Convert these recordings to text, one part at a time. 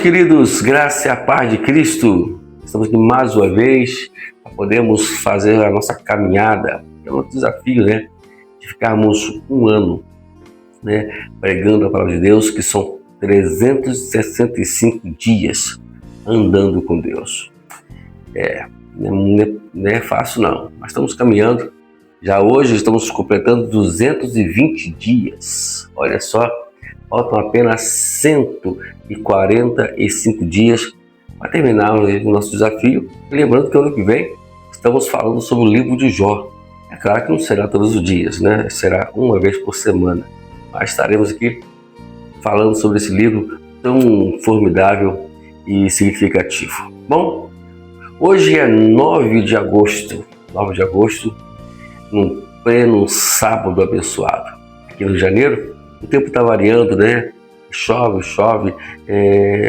queridos, graça e a paz de Cristo. Estamos aqui mais uma vez para podermos fazer a nossa caminhada. É um desafio, de ficarmos um ano, pregando a palavra de Deus, que são 365 dias andando com Deus. Não é fácil não, mas estamos caminhando. Já hoje estamos completando 220 dias. Olha só, faltam apenas 145 dias para terminarmos o nosso desafio. Lembrando que ano que vem estamos falando sobre o livro de Jó. É claro que não será todos os dias, será uma vez por semana. Mas estaremos aqui falando sobre esse livro tão formidável e significativo. Bom, hoje é 9 de agosto, num pleno sábado abençoado. Aqui no Rio de Janeiro, o tempo está variando, chove,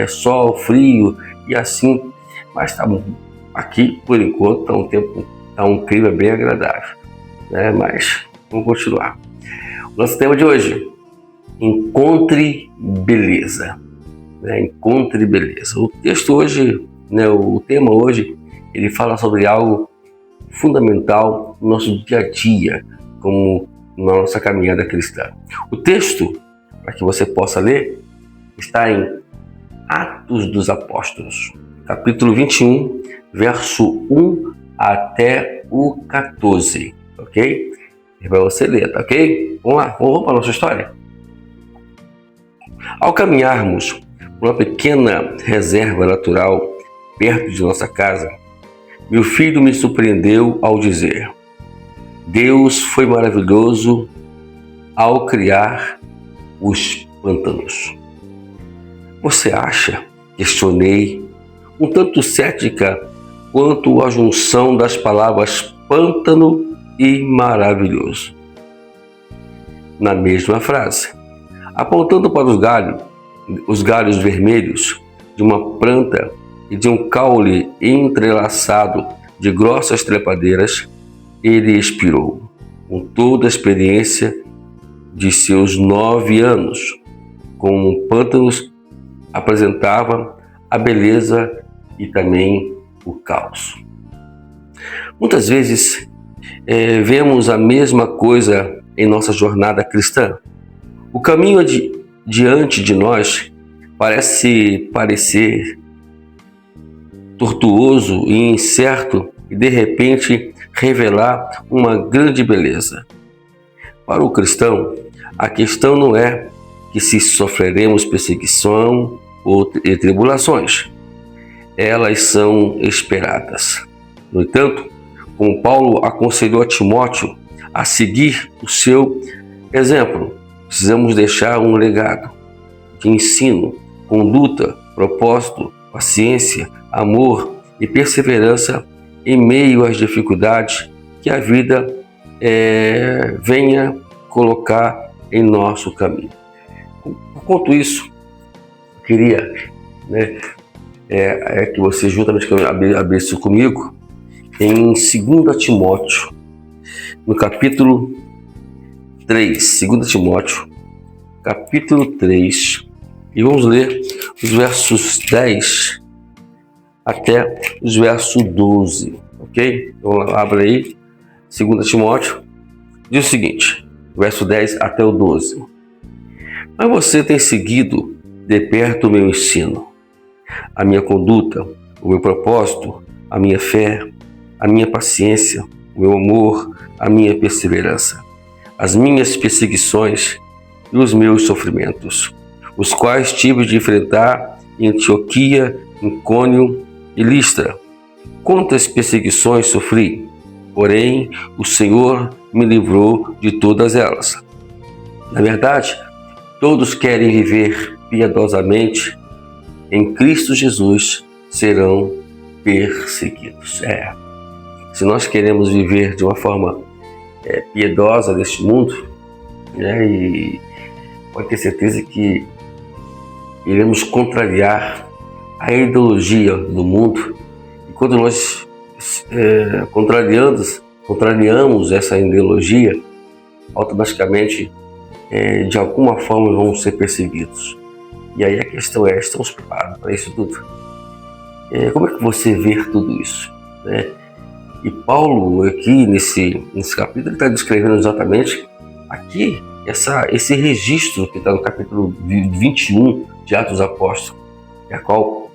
sol, frio e assim, mas aqui por enquanto está um clima bem agradável, mas vamos continuar. O nosso tema de hoje: encontre beleza, encontre beleza. O texto hoje, o tema hoje, ele fala sobre algo fundamental no nosso dia a dia, como na nossa caminhada cristã. O texto, para que você possa ler, está em Atos dos Apóstolos, capítulo 21, verso 1 até o 14, ok? É para você ler, tá ok? Vamos lá, vamos para a nossa história. Ao caminharmos por uma pequena reserva natural perto de nossa casa, meu filho me surpreendeu ao dizer: Deus foi maravilhoso ao criar os pântanos. Você acha? Questionei, um tanto cética quanto à junção das palavras pântano e maravilhoso na mesma frase, apontando para os galhos vermelhos de uma planta e de um caule entrelaçado de grossas trepadeiras. Ele expirou, com toda a experiência de seus 9 anos, como pântanos apresentava a beleza e também o caos. Muitas vezes vemos a mesma coisa em nossa jornada cristã. O caminho diante de nós parece parecer tortuoso e incerto e de repente revelar uma grande beleza. Para o cristão, a questão não é que se sofreremos perseguição ou tribulações. Elas são esperadas. No entanto, como Paulo aconselhou a Timóteo a seguir o seu exemplo, precisamos deixar um legado de ensino, conduta, propósito, paciência, amor e perseverança em meio às dificuldades que a vida venha colocar em nosso caminho. Enquanto isso, eu queria que você juntamente abrisse comigo em 2 Timóteo, no capítulo 3, 2 Timóteo, capítulo 3, e vamos ler os versos 10 até os versos 12, ok? Então abre aí, 2 Timóteo, diz o seguinte, verso 10 até o 12. Mas você tem seguido de perto o meu ensino, a minha conduta, o meu propósito, a minha fé, a minha paciência, o meu amor, a minha perseverança, as minhas perseguições e os meus sofrimentos, os quais tive de enfrentar em Antioquia, Icônio e Listra. Quantas perseguições sofri, porém o Senhor me livrou de todas elas. Na verdade, todos querem viver piedosamente em Cristo Jesus serão perseguidos. Se nós queremos viver de uma forma piedosa neste mundo, e pode ter certeza que iremos contrariar a ideologia do mundo. E quando nós contrariamos essa ideologia, automaticamente, de alguma forma, vamos ser perseguidos. E aí a questão é, estamos preparados para isso tudo? Como é que você vê tudo isso, né? E Paulo aqui nesse capítulo está descrevendo exatamente aqui esse registro que está no capítulo 21 de Atos dos Apóstolos, a qual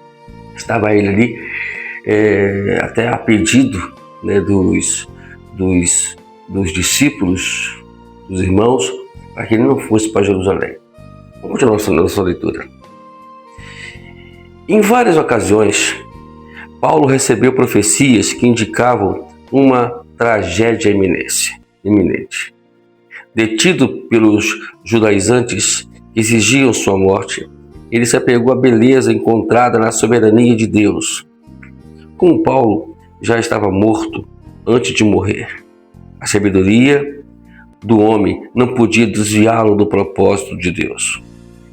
estava ele ali até a pedido, né, dos discípulos, dos irmãos, para que ele não fosse para Jerusalém. Vamos continuar nossa leitura. Em várias ocasiões, Paulo recebeu profecias que indicavam uma tragédia iminente. Detido pelos judaizantes que exigiam sua morte, ele se apegou à beleza encontrada na soberania de Deus. Como Paulo já estava morto antes de morrer, a sabedoria do homem não podia desviá-lo do propósito de Deus.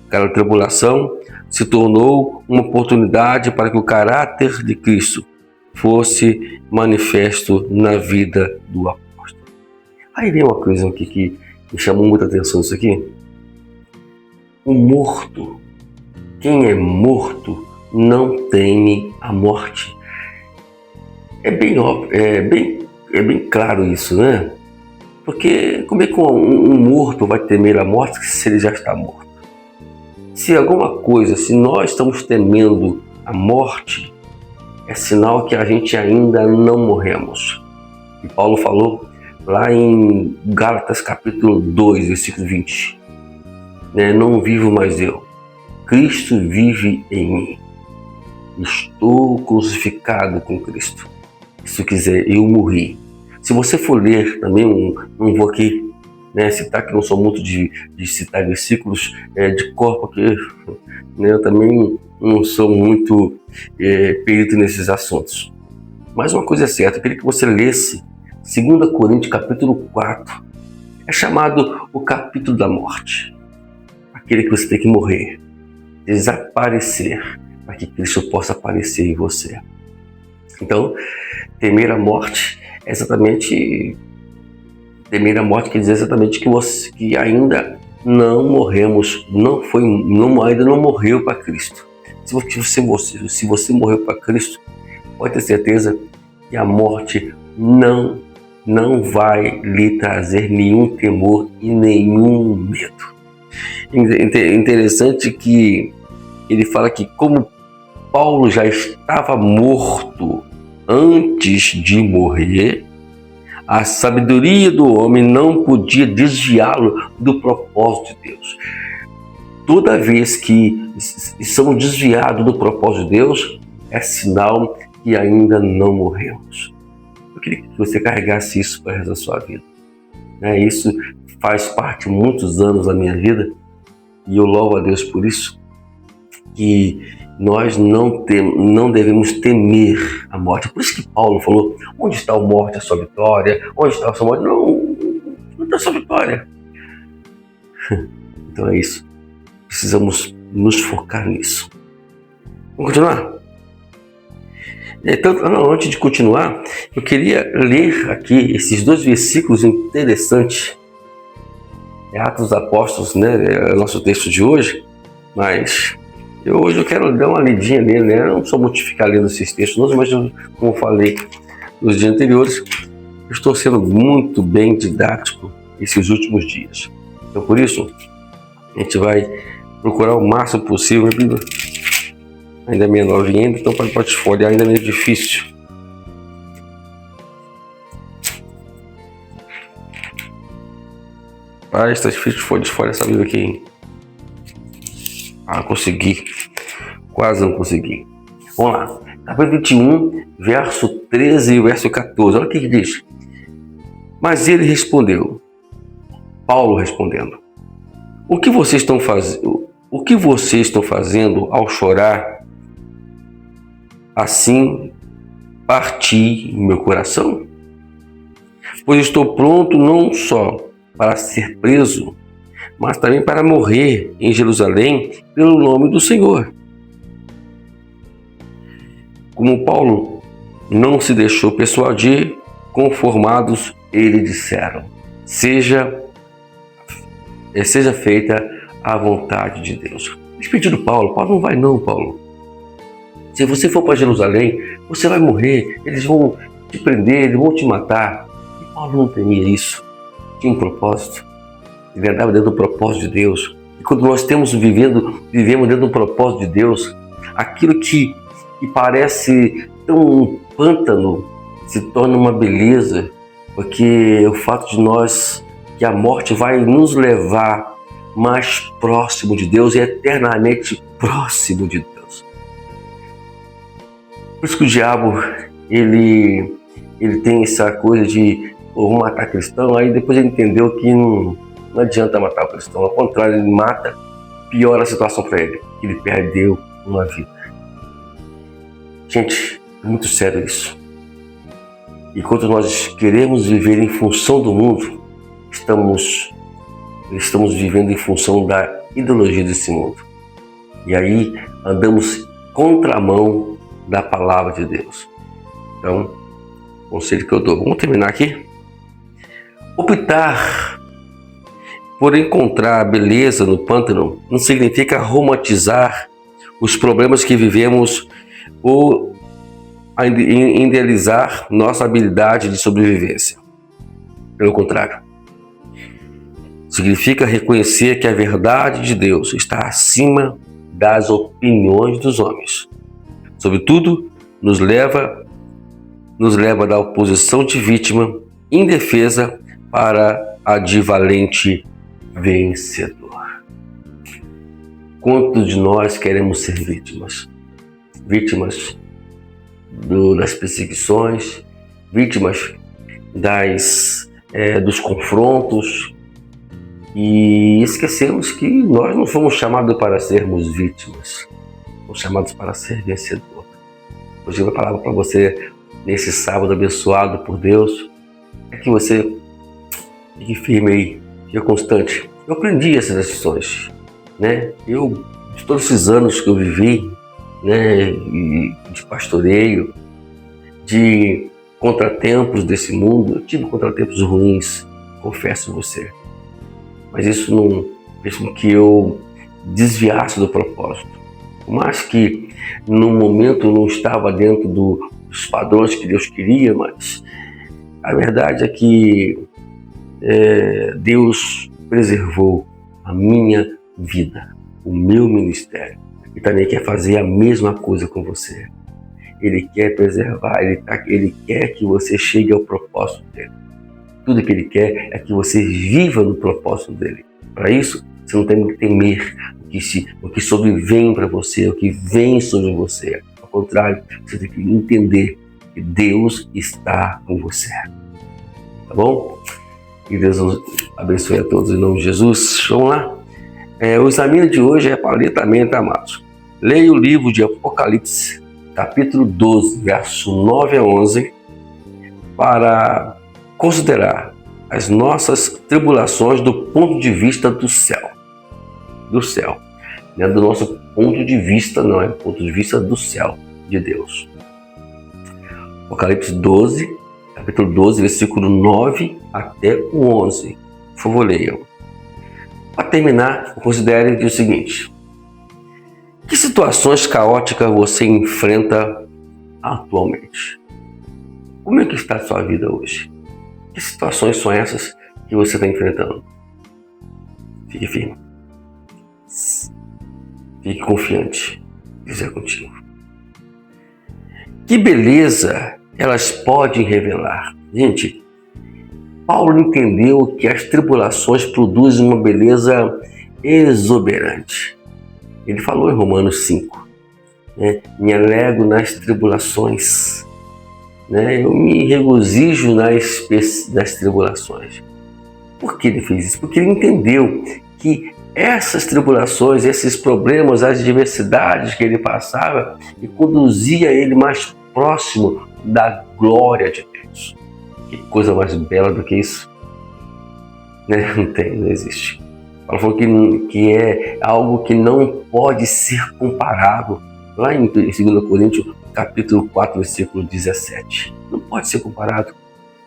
Cada tribulação se tornou uma oportunidade para que o caráter de Cristo fosse manifesto na vida do apóstolo. Aí vem uma coisa aqui que me chamou muita atenção isso aqui. O morto, quem é morto, não teme a morte. É bem óbvio, é bem claro isso, né? Porque como é que um morto vai temer a morte se ele já está morto? Se nós estamos temendo a morte, é sinal que a gente ainda não morremos. E Paulo falou lá em Gálatas capítulo 2, versículo 20. Não vivo mais eu, Cristo vive em mim. Estou crucificado com Cristo. Se quiser, eu morri. Se você for ler também, não vou aqui citar, que não sou muito de citar versículos de cor, porque eu também não sou muito perito nesses assuntos. Mas uma coisa é certa, eu queria que você lesse 2 Coríntios capítulo 4. É chamado o capítulo da morte. Aquele que você tem que morrer, desaparecer, para que Cristo possa aparecer em você. Então, temer a morte é exatamente... Temer a morte quer dizer exatamente que ainda não morremos, ainda não morreu para Cristo. Se você morreu para Cristo, pode ter certeza que a morte não vai lhe trazer nenhum temor e nenhum medo. Interessante que ele fala que como Paulo já estava morto antes de morrer, a sabedoria do homem não podia desviá-lo do propósito de Deus. Toda vez que somos desviados do propósito de Deus, é sinal que ainda não morremos. Eu queria que você carregasse isso para o resto da sua vida. Isso faz parte de muitos anos da minha vida e eu louvo a Deus por isso, que nós não devemos temer a morte. Por isso que Paulo falou, onde está a morte, a sua vitória? Onde está a sua morte? Não está a sua vitória. Então é isso. Precisamos nos focar nisso. Vamos continuar? Então, antes de continuar, eu queria ler aqui esses 2 versículos interessantes. Atos dos Apóstolos, é o nosso texto de hoje, mas hoje eu quero dar uma lidinha nele, Eu não sou muito de ficar lendo esses textos, mas como eu falei nos dias anteriores, eu estou sendo muito bem didático esses últimos dias. Então, por isso, a gente vai procurar o máximo possível. A Bíblia ainda é meio novinha, então pode folhear, ainda é meio difícil. Está difícil de folhear essa Bíblia aqui, hein? Consegui. Quase não consegui. Vamos lá. Capítulo 21, verso 13 e verso 14. Olha o que diz. Mas ele respondeu, Paulo respondendo, o que vocês estão fazendo ao chorar? Assim parti meu coração? Pois estou pronto não só para ser preso, mas também para morrer em Jerusalém pelo nome do Senhor. Como Paulo não se deixou persuadir, conformados, eles disseram, seja feita a vontade de Deus. Eles pediram Paulo, não vai não, Paulo. Se você for para Jerusalém, você vai morrer, eles vão te prender, eles vão te matar. E Paulo não temia isso, tinha um propósito. Ele andava dentro do propósito de Deus. E quando nós vivemos dentro do propósito de Deus, aquilo que parece tão um pântano se torna uma beleza, porque o fato de que a morte vai nos levar mais próximo de Deus e eternamente próximo de Deus. Por isso que o diabo, ele tem essa coisa de vou matar cristão, aí depois ele entendeu que não adianta matar o cristão, ao contrário, ele mata, piora a situação para ele, ele perdeu uma vida. Gente, é muito sério isso. Enquanto nós queremos viver em função do mundo, estamos vivendo em função da ideologia desse mundo. E aí andamos contramão da palavra de Deus. Então, conselho que eu dou. Vamos terminar aqui? Optar por encontrar beleza no pântano não significa romantizar os problemas que vivemos ou idealizar nossa habilidade de sobrevivência. Pelo contrário, significa reconhecer que a verdade de Deus está acima das opiniões dos homens. Sobretudo, nos leva da oposição de vítima indefesa para a de valente vencedor. Quantos de nós queremos ser vítimas? Vítimas das perseguições, vítimas dos confrontos, e esquecemos que nós não fomos chamados para sermos vítimas, fomos chamados para ser vencedor. Hoje a palavra para você nesse sábado abençoado por Deus é que você fique firme aí, fique constante. Eu aprendi essas lições, né? De todos esses anos que eu vivi, né, de pastoreio, de contratempos desse mundo, eu tive contratempos ruins, confesso a você. Mas isso não fez com que eu desviasse do propósito. Por mais que no momento eu não estava dentro dos padrões que Deus queria, mas a verdade é que Deus preservou a minha vida, o meu ministério. E também quer fazer a mesma coisa com você. Ele quer preservar, ele quer que você chegue ao propósito dele. Tudo que ele quer é que você viva no propósito dele. Para isso, você não tem que temer o que sobrevém para você, o que vem sobre você. Ao contrário, você tem que entender que Deus está com você. Tá bom? Que Deus nos abençoe a todos em nome de Jesus. Vamos lá? O exame de hoje é para ler também, tá, amados? Leia o livro de Apocalipse, capítulo 12, verso 9 a 11, para considerar as nossas tribulações do ponto de vista do céu. Do céu. Não é do nosso ponto de vista, não, é do ponto de vista do céu, de Deus. Apocalipse 12, capítulo 12, versículo 9 até o 11. Por favor, leiam. Para terminar, considere o seguinte: que situações caóticas você enfrenta atualmente? Como é que está a sua vida hoje? Que situações são essas que você está enfrentando? Fique firme. Fique confiante. Deus é contigo. Que beleza elas podem revelar. Gente, Paulo entendeu que as tribulações produzem uma beleza exuberante. Ele falou em Romanos 5, né? Me alegro nas tribulações, né? Eu me regozijo nas tribulações. Por que ele fez isso? Porque ele entendeu que essas tribulações, esses problemas, as adversidades que ele passava, e conduzia ele mais próximo da glória de Deus. Que coisa mais bela do que isso? Né? Não existe. Ela falou que é algo que não pode ser comparado. Lá em 2 Coríntios, capítulo 4, versículo 17. Não pode ser comparado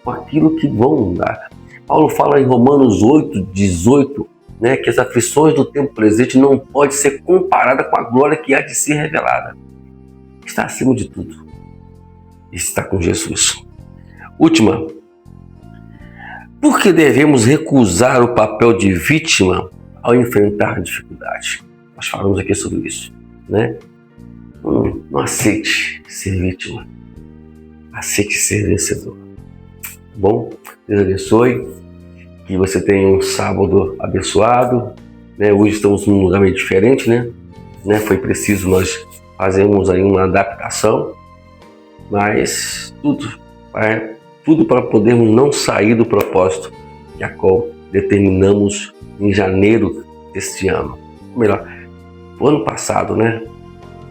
com aquilo que vão dar. Paulo fala em Romanos 8, 18, né, que as aflições do tempo presente não podem ser comparadas com a glória que há de ser revelada. Está acima de tudo. Está com Jesus. Última. Por que devemos recusar o papel de vítima ao enfrentar a dificuldade? Nós falamos aqui sobre isso, né? Não aceite ser vítima. Aceite ser vencedor. Bom, Deus abençoe. Que você tenha um sábado abençoado. Né? Hoje estamos num lugar meio diferente, né? Foi preciso nós fazermos aí uma adaptação. Mas tudo para podermos não sair do propósito que a qual determinamos em janeiro deste ano. Ou melhor, o ano passado, né?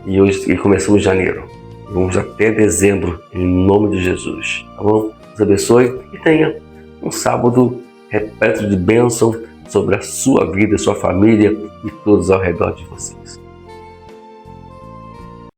E começamos em janeiro. Vamos até dezembro, em nome de Jesus. Tá bom? Deus abençoe e tenha um sábado repleto de bênção sobre a sua vida, sua família e todos ao redor de vocês.